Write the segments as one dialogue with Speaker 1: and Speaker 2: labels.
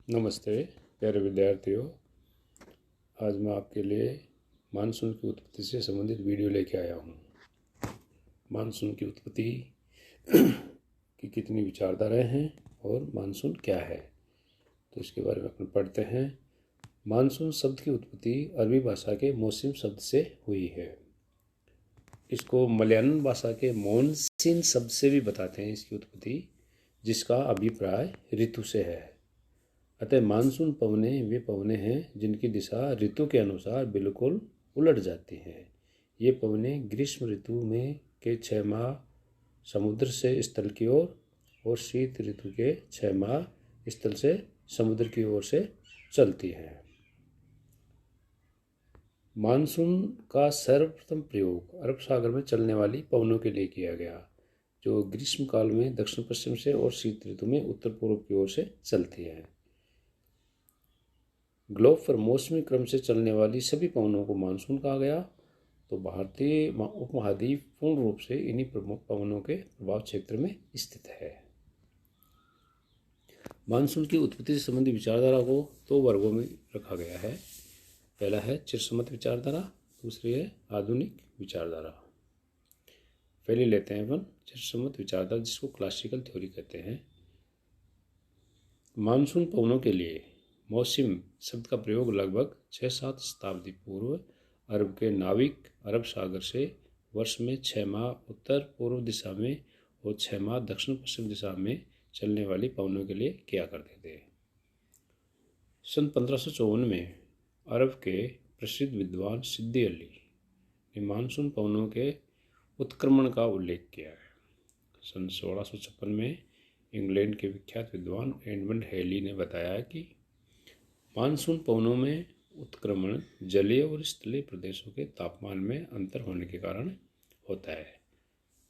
Speaker 1: नमस्ते प्यारे विद्यार्थियों। आज मैं आपके लिए मानसून की उत्पत्ति से संबंधित वीडियो लेके आया हूँ। मानसून की उत्पत्ति की कितनी विचारधाराएं हैं और मानसून क्या है, तो इसके बारे में अपन पढ़ते हैं। मानसून शब्द की उत्पत्ति अरबी भाषा के मौसम शब्द से हुई है। इसको मलयालम भाषा के मॉनसून शब्द से भी बताते हैं इसकी उत्पत्ति, जिसका अभिप्राय ऋतु से है। अतः मानसून पवनें वे पवनें हैं जिनकी दिशा ऋतु के अनुसार बिल्कुल उलट जाती हैं। ये पवनें ग्रीष्म ऋतु में के 6 माह समुद्र से स्थल की ओर और शीत ऋतु के 6 माह स्थल से समुद्र की ओर से चलती हैं। मानसून का सर्वप्रथम प्रयोग अरब सागर में चलने वाली पवनों के लिए किया गया, जो ग्रीष्म काल में दक्षिण पश्चिम से और शीत ऋतु में उत्तर पूर्व की ओर से चलती है। ग्लोब पर मौसमी क्रम से चलने वाली सभी पवनों को मानसून कहा गया। तो भारतीय उपमहाद्वीप पूर्ण रूप से इन्हीं प्रमुख पवनों के प्रभाव क्षेत्र में स्थित है। मानसून की उत्पत्ति से संबंधित विचारधारा को 2 वर्गों में रखा गया है। पहला है चिरसम्मत विचारधारा, दूसरी है आधुनिक विचारधारा। पहले लेते हैं अपन चिरसम्मत विचारधारा, जिसको क्लासिकल थ्योरी कहते हैं। मानसून पवनों के लिए मौसम शब्द का प्रयोग लगभग 6-7 शताब्दी पूर्व अरब के नाविक अरब सागर से वर्ष में 6 माह उत्तर पूर्व दिशा में और 6 माह दक्षिण पश्चिम दिशा में चलने वाली पवनों के लिए किया करते थे। सन 1554 में अरब के प्रसिद्ध विद्वान सिद्दी अली ने मानसून पवनों के उत्क्रमण का उल्लेख किया है। सन 1656 में इंग्लैंड के विख्यात विद्वान एडमंड हेली ने बताया कि मानसून पवनों में उत्क्रमण जलीय और स्थलीय प्रदेशों के तापमान में अंतर होने के कारण होता है,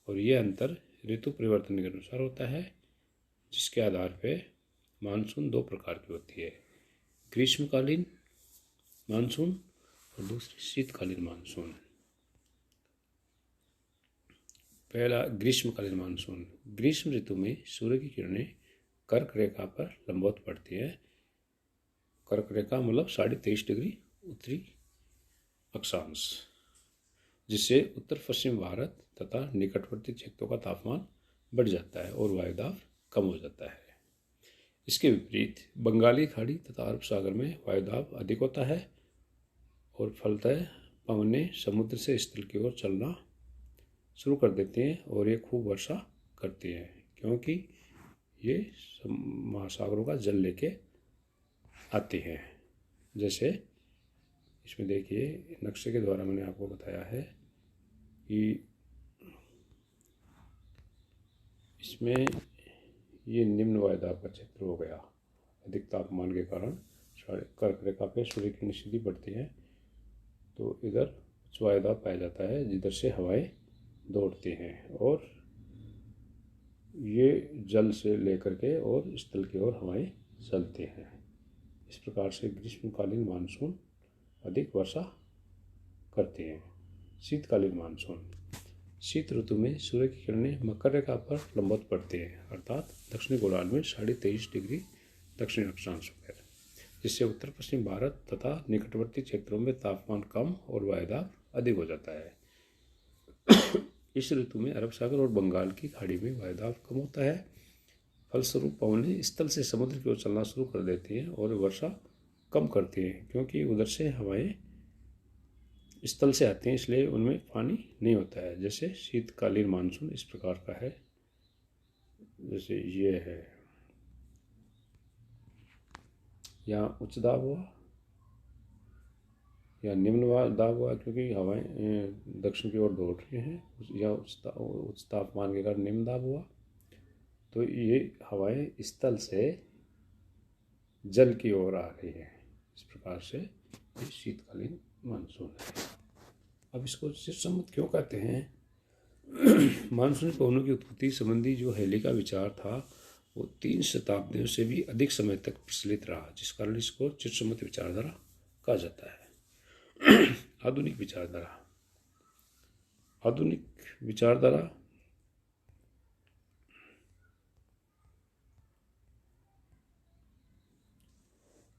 Speaker 1: और ये अंतर ऋतु परिवर्तन के अनुसार होता है, जिसके आधार पर मानसून 2 प्रकार की होती है, ग्रीष्मकालीन मानसून और दूसरी शीतकालीन मानसून। पहला ग्रीष्मकालीन मानसून। ग्रीष्म ऋतु में सूर्य की किरणें कर्क रेखा पर लंबवत पड़ती है। कर्क रेखा मतलब 23.5 डिग्री उत्तरी अक्षांश, जिससे उत्तर पश्चिम भारत तथा निकटवर्ती क्षेत्रों का तापमान बढ़ जाता है और वायुदाब कम हो जाता है। इसके विपरीत बंगाली खाड़ी तथा अरब सागर में वायुदाब अधिक होता है और फलतः पवनें समुद्र से स्थल की ओर चलना शुरू कर देती हैं और ये खूब वर्षा करती हैं, क्योंकि ये महासागरों का जल लेके आती हैं। जैसे इसमें देखिए नक्शे के द्वारा मैंने आपको बताया है कि इसमें ये निम्न वायुदाब का क्षेत्र हो गया। अधिक तापमान के कारण कर्क रेखा पे सूर्य की सीधी बढ़ती है, तो इधर उच्च वायुदाब पाया जाता है, जिधर से हवाएं दौड़ती हैं और ये जल से लेकर के और स्थल की ओर हवाएं चलती हैं। इस प्रकार से ग्रीष्मकालीन मानसून अधिक वर्षा करती हैं। शीतकालीन मानसून। शीत ऋतु में सूर्य की किरणें मकर रेखा पर लंबवत पड़ती हैं, अर्थात दक्षिणी गोलार्ध में 23.5 डिग्री दक्षिण अक्षांश पर, जिससे उत्तर पश्चिम भारत तथा निकटवर्ती क्षेत्रों में तापमान कम और वायुदाब अधिक हो जाता है। इस ऋतु में अरब सागर और बंगाल की खाड़ी में वायुदाब कम होता है। फलस्वरूप पवनें स्थल से समुद्र की ओर चलना शुरू कर देती हैं और वर्षा कम करती हैं, क्योंकि उधर से हवाएं स्थल से आती हैं, इसलिए उनमें पानी नहीं होता है। जैसे शीतकालीन मानसून इस प्रकार का है, जैसे ये है, यहाँ उच्च दाब हुआ या निम्न दाब हुआ, क्योंकि हवाएं दक्षिण की ओर दौड़ रही हैं, या उच्च तापमान के कारण निम्न दाब हुआ, तो ये हवाएं स्थल से जल की ओर आ रही है। इस प्रकार से ये शीतकालीन मानसून है। अब इसको चिरसम्मत क्यों कहते हैं? मानसून पवनों की उत्पत्ति संबंधी जो हेली का विचार था वो 3 शताब्दियों से भी अधिक समय तक प्रचलित रहा, जिस कारण इसको चिरसम्मत विचारधारा कहा जाता है। आधुनिक विचारधारा। आधुनिक विचारधारा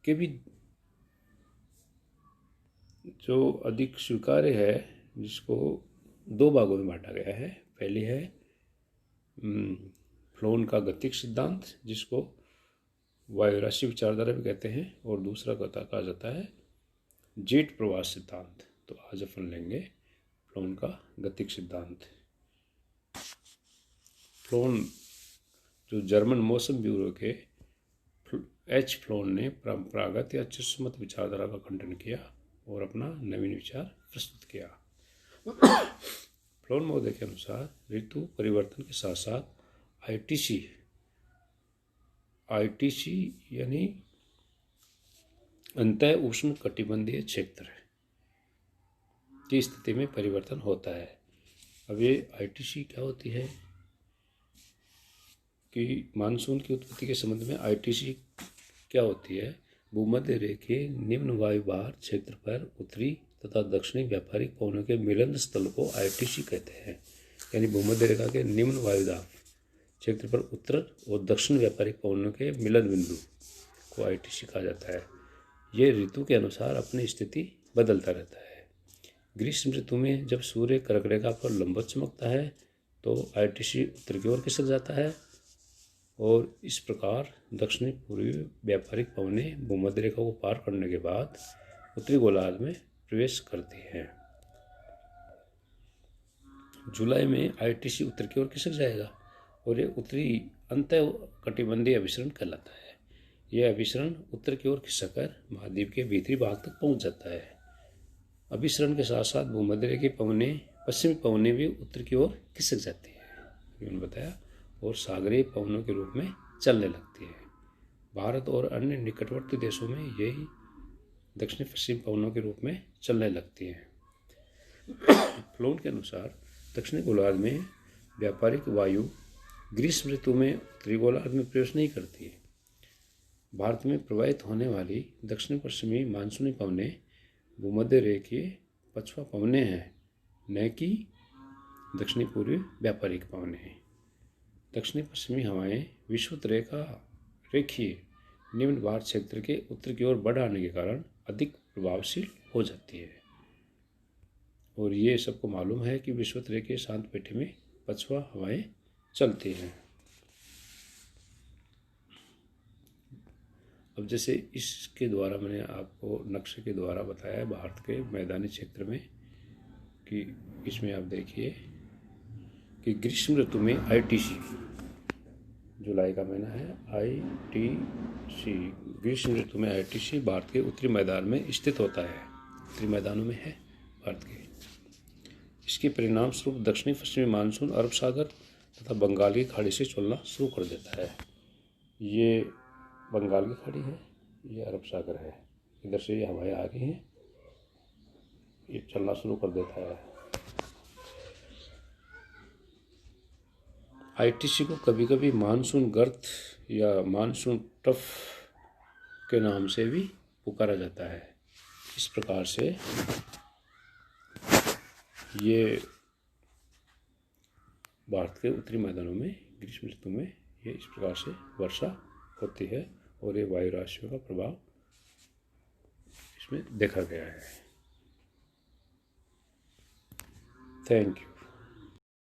Speaker 1: के भी जो अधिक स्वीकार्य है, जिसको दो भागों में बांटा गया है। पहली है फ्लोन का गतिक सिद्धांत, जिसको वायुराशि विचारधारा भी कहते हैं, और दूसरा कहा जाता है जेट प्रवाह सिद्धांत। तो आज अपन लेंगे फ्लोन का गतिक सिद्धांत। फ्लोन जो जर्मन मौसम ब्यूरो के एच फ्लोन ने परंपरागत या चुस्मत विचारधारा का खंडन किया और अपना नवीन विचार प्रस्तुत किया। फ्लोन महोदय के अनुसार ऋतु परिवर्तन के साथ साथ आईटीसी यानी अंतः उष्ण कटिबंधीय क्षेत्र की स्थिति में परिवर्तन होता है। अब ये आईटीसी क्या होती है कि मानसून की उत्पत्ति के संबंध में आईटीसी क्या होती है। भूमध्य रेखीय निम्न वायुभार क्षेत्र पर उत्तरी तथा दक्षिणी व्यापारिक पवनों के मिलन स्थल को आईटीसी कहते हैं। यानी भूमध्य रेखा के निम्न वायुदाब क्षेत्र पर उत्तर और दक्षिण व्यापारिक पवनों के मिलन बिंदु को आईटीसी कहा जाता है। ये ऋतु के अनुसार अपनी स्थिति बदलता रहता है। ग्रीष्म ऋतु में जब सूर्य कर्क रेखा पर लंबवत चमकता है तो आईटीसी उत्तर की ओर खिसक जाता है और इस प्रकार दक्षिणी पूर्वी व्यापारिक पवनें भूमध्य रेखा को पार करने के बाद उत्तरी गोलार्ध में प्रवेश करती हैं। जुलाई में आईटीसी उत्तर की ओर खिसक जाएगा और ये उत्तरी अंतः कटिबंधीय अभिसरण कहलाता है। यह अभिसरण उत्तर की ओर खिसककर महाद्वीप के भीतरी भाग तक पहुंच जाता है। अभिसरण के साथ साथ भूमध्य रेखीय पवनें, पश्चिमी पवनें भी उत्तर की ओर खिसक जाती है, मैंने बताया, और सागरीय पवनों के रूप में चलने लगती है। भारत और अन्य निकटवर्ती देशों में यही दक्षिण पश्चिम पवनों के रूप में चलने लगती हैं। फ्लोन के अनुसार दक्षिणी गोलार्ध में व्यापारिक वायु ग्रीष्म ऋतु में उत्तरी गोलार्ध में प्रवेश नहीं करती है। भारत में प्रवाहित होने वाली दक्षिण पश्चिमी मानसूनी पवनें भूमध्य रेखीय पछुआ पवनें हैं, न कि दक्षिणी पूर्वी व्यापारिक पवनें हैं। दक्षिणी पश्चिमी हवाएं विषुवत रेखीय निम्न भार क्षेत्र के उत्तर की ओर बढ़ आने के कारण अधिक प्रभावशील हो जाती है। और ये सबको मालूम है कि विषुवत रेखीय शांत पेटी में पछुआ हवाएं चलती हैं। अब जैसे इसके द्वारा मैंने आपको नक्शे के द्वारा बताया है भारत के मैदानी क्षेत्र में कि इसमें आप देखिए कि ग्रीष्म ऋतु में आईटीसी, जुलाई का महीना है, आईटीसी ग्रीष्म ऋतु में आईटीसी भारत के उत्तरी मैदान में स्थित होता है, उत्तरी मैदानों में है भारत के। इसके परिणाम स्वरूप दक्षिणी पश्चिमी मानसून अरब सागर तथा बंगाल की खाड़ी से चलना शुरू कर देता है। ये बंगाल की खाड़ी है, ये अरब सागर है, इधर से ये हवाएं आ गई हैं, ये चलना शुरू कर देता है। आईटीसी को कभी कभी मानसून गर्त या मानसून टफ के नाम से भी पुकारा जाता है। इस प्रकार से ये भारत के उत्तरी मैदानों में ग्रीष्म ऋतु में ये इस प्रकार से वर्षा होती है और ये वायु राशियों का प्रभाव इसमें देखा गया है। Thank you.